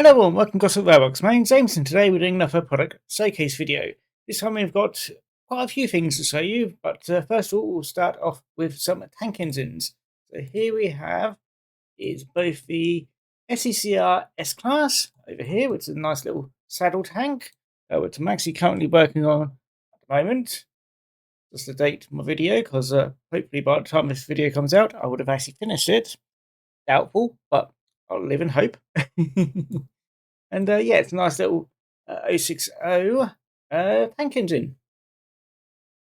Hello everyone, welcome to Gosport Railworks. My name's James and today we're doing another product showcase video. This time we've got quite a few things to show you, but first of all we'll start off with some tank engines. So here we have is both the SECR S-Class over here, which is a nice little saddle tank, which I'm actually currently working on at the moment. Just to date my video, because hopefully by the time this video comes out I would have actually finished it. Doubtful, but I'll live in hope. And yeah, it's a nice little 060 tank engine.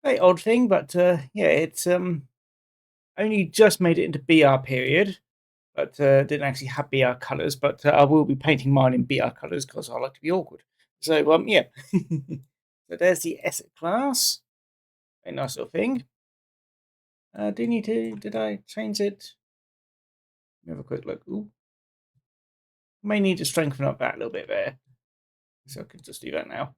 Very odd thing, but yeah, it's only just made it into BR period, but didn't actually have BR colours. But I will be painting mine in BR colours because I like to be awkward. So yeah, so there's the S class. Very nice little thing. Did I change it? Let me have a quick look. Ooh. May need to strengthen up that a little bit there. So I could just do that now.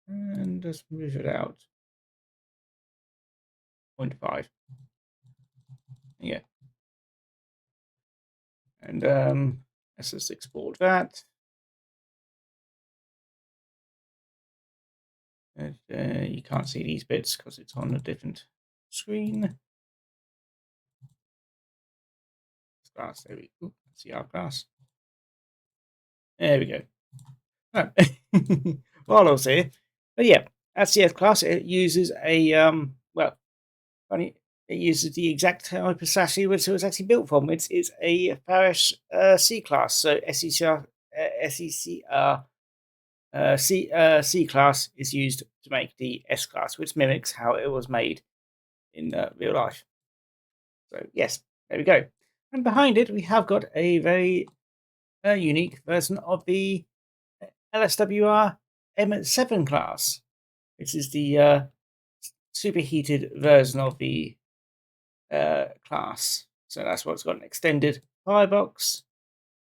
And just move it out. 0.5. Yeah. And let's just export that. And, you can't see these bits because it's on a different screen. Glass, there we go. See our glass. There we go. Oh. While I was here, but yeah, that's the S class. It uses a well, funny. It uses the exact type of chassis which it was actually built from. It's a Farish C class, so SECR C class is used to make the S class, which mimics how it was made in real life. So yes, there we go. And behind it, we have got a very unique version of the LSWR M7 class, which is the superheated version of the class. So that's what's got an extended firebox.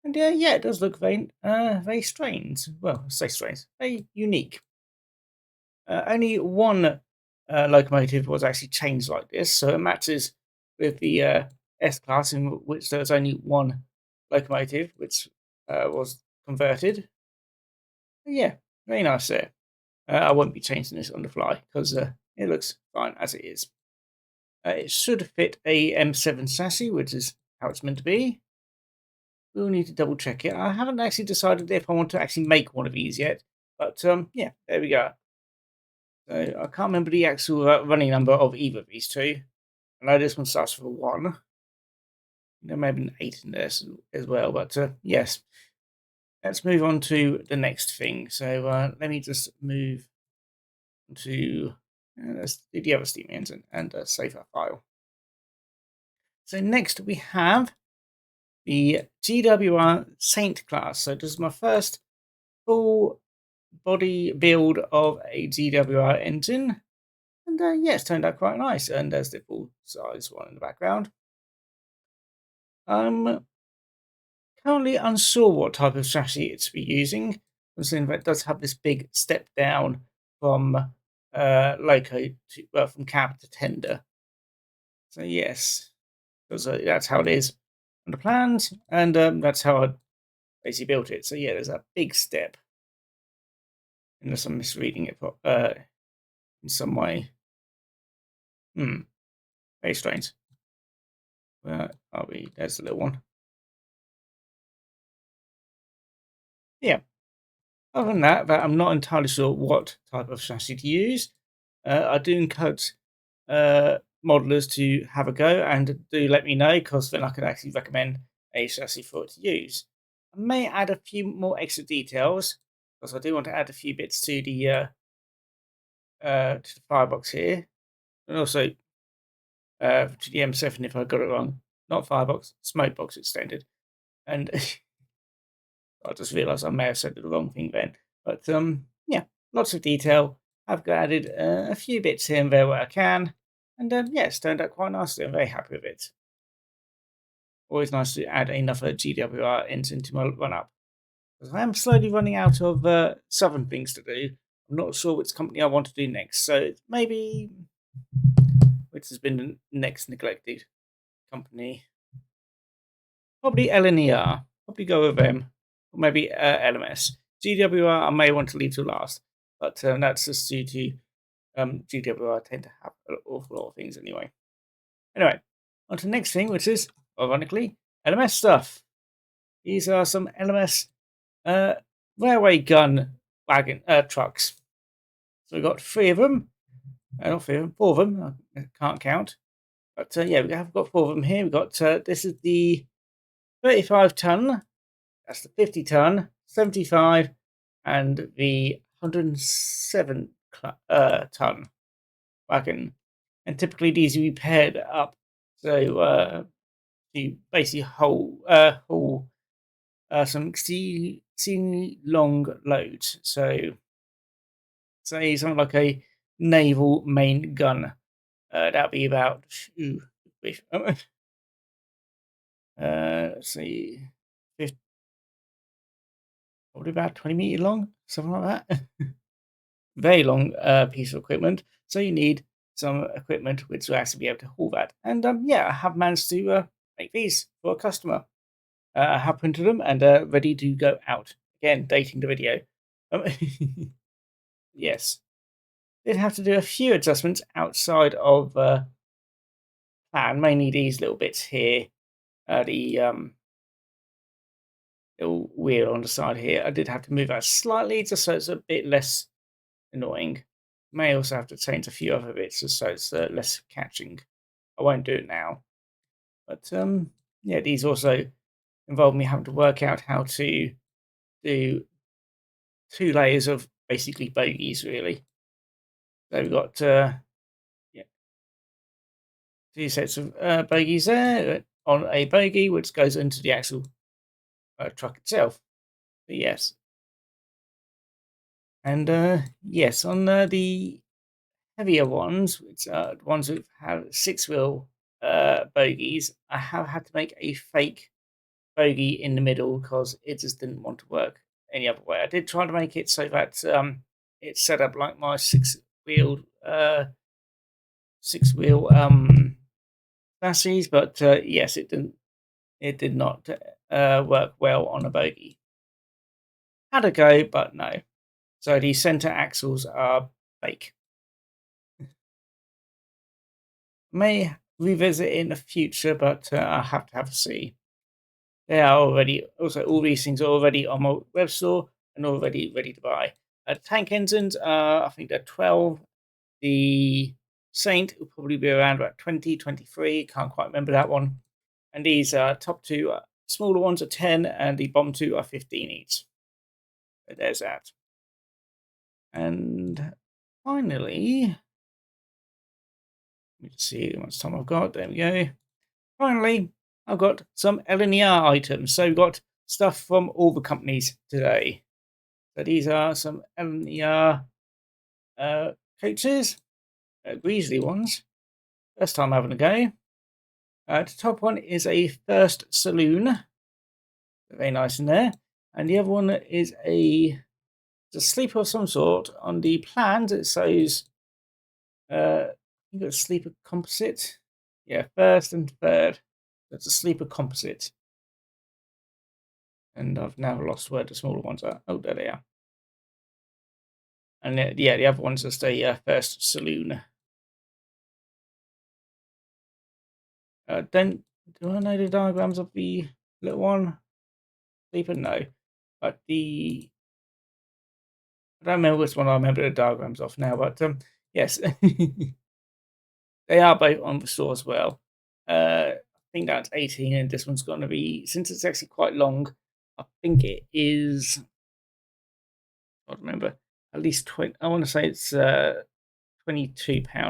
And yeah, it does look very strange. Well, I say strange, very unique. Only one locomotive was actually changed like this, so it matches with the S class, in which there was only one locomotive which was converted. But yeah, very nice there. I won't be changing this on the fly because it looks fine as it is. It should fit a M7 chassis, which is how it's meant to be. We'll need to double check it. I haven't actually decided if I want to actually make one of these yet, but yeah, there we go. So I can't remember the actual running number of either of these two. I know this one starts with a 1. There may have been 8 in there as well, but yes. Let's move on to the next thing. So let me just move to let's do the other steam engine and save that file. So next we have the GWR Saint class. So this is my first full body build of a GWR engine. And yeah, it's turned out quite nice. And there's the full size one in the background. I'm currently unsure what type of chassis it's be using, considering that it does have this big step down from loco to from cab to tender. So yes, because that's how it is on the plans, and that's how I basically built it. So yeah, there's a big step, unless I'm misreading it in some way. Very strange. Where are we? There's the little one. Yeah. Other than that, I'm not entirely sure what type of chassis to use. I do encourage modelers to have a go and do let me know, because then I can actually recommend a chassis for it to use. I may add a few more extra details, because I do want to add a few bits to the firebox here, and also to the M7 if I got it wrong. Not firebox, smoke box extended. And I just realised I may have said the wrong thing then. But yeah, lots of detail. I've added a few bits here and there where I can. And yeah, it's turned out quite nicely. I'm very happy with it. Always nice to add another GWR engine to my run-up. Because I am slowly running out of southern things to do. I'm not sure which company I want to do next. So maybe which has been next neglected. company. Probably LNER. Probably go with them. Or maybe LMS. GWR I may want to leave to last. But that's just due to GWR tend to have an awful lot of things anyway. Anyway, on to the next thing, which is, ironically, LMS stuff. These are some LMS railway gun wagon trucks. So we've got 3 of them. Not 3 of them, 4 of them. I can't count. But yeah, we have got 4 of them here. We've got, this is the 35 ton. That's the 50 ton, 75, and the 107 ton wagon. And typically these will be paired up. So to basically haul some exceedingly long loads. So say something like a naval main gun. That'll be about let's see, 50, probably about 20-meter long, something like that. Very long piece of equipment. So you need some equipment which will actually be able to haul that. And yeah, I have managed to make these for a customer. I have printed them and ready to go out. Again, dating the video. Yes. Did have to do a few adjustments outside of plan, mainly these little bits here. The little wheel on the side here. I did have to move that slightly just so it's a bit less annoying. May also have to change a few other bits just so it's less catching. I won't do it now. But yeah, these also involve me having to work out how to do 2 layers of basically bogies, really. So we've got yeah, 2 sets of bogies there on a bogie, which goes into the actual truck itself. But yes. And yes, on the heavier ones, which are the ones that have 6-wheel bogies, I have had to make a fake bogey in the middle because it just didn't want to work any other way. I did try to make it so that it's set up like my 6-wheel chassis, but yes, it did not work well on a bogey. Had a go, but no. So the center axles are fake. May revisit in the future, but I have to have a see. They are already, also all these things are already on my web store and already ready to buy. Tank engines are, I think they're 12. The Saint will probably be around about 20, 23. Can't quite remember that one. And these top 2, smaller ones are 10, and the bottom 2 are 15 each. So there's that. And finally, let me just see how much time I've got. There we go. Finally, I've got some LNER items. So we've got stuff from all the companies today. So these are some LNER coaches, Gresely ones. First time having a go. The top one is a First Saloon. Very nice in there. And the other one is a sleeper of some sort. On the plans, it says I think it's sleeper composite. Yeah, first and third. That's a sleeper composite. And I've now lost where the smaller ones are. Oh, there they are. And yeah, the other one's just a First Saloon. Do I know the diagrams of the little one? Sleeper? No. But I don't remember which one I remember the diagrams of now, but yes. They are both on the store as well. I think that's 18, and this one's going to be, since it's actually quite long, I think it is, I don't remember, at least 20, I want to say it's £22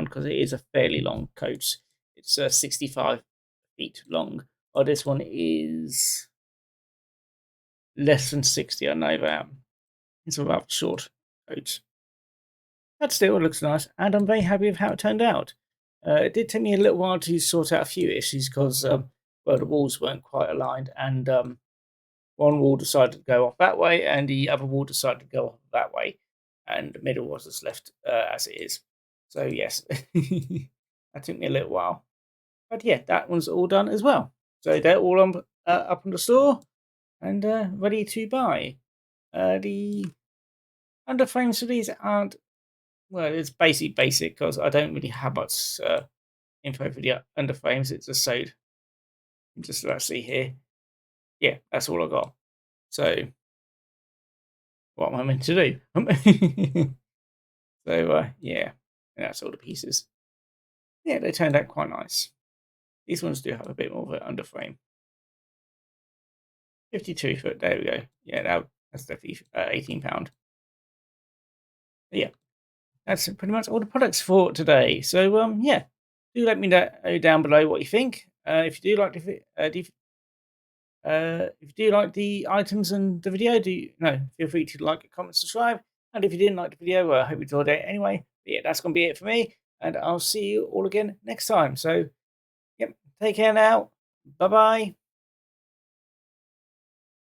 because it is a fairly long coat. It's 65 feet long. Oh, this one is less than 60, I know that. It's a rather short coat. But still, it looks nice, and I'm very happy with how it turned out. It did take me a little while to sort out a few issues because, well, the walls weren't quite aligned, and one wall decided to go off that way, and the other wall decided to go off that way, and the middle was just left as it is. So, yes, that took me a little while. But yeah, that one's all done as well. So they're all up on the store and ready to buy. The underframes for these aren't, well, it's basically basic because I don't really have much info for the underframes. It's just sewed. Just let's see here. Yeah, that's all I got. So what am I meant to do? So yeah, that's all the pieces. Yeah, they turned out quite nice. These ones do have a bit more of an underframe. 52 foot. There we go. Yeah, that's definitely £18. Yeah, that's pretty much all the products for today. So yeah, do let me know down below what you think. If you do like if you do like the items and the video, feel free to like, comment, subscribe. And if you didn't like the video, I hope you enjoyed it anyway. But yeah, that's going to be it for me. And I'll see you all again next time. So, yep, take care now. Bye bye.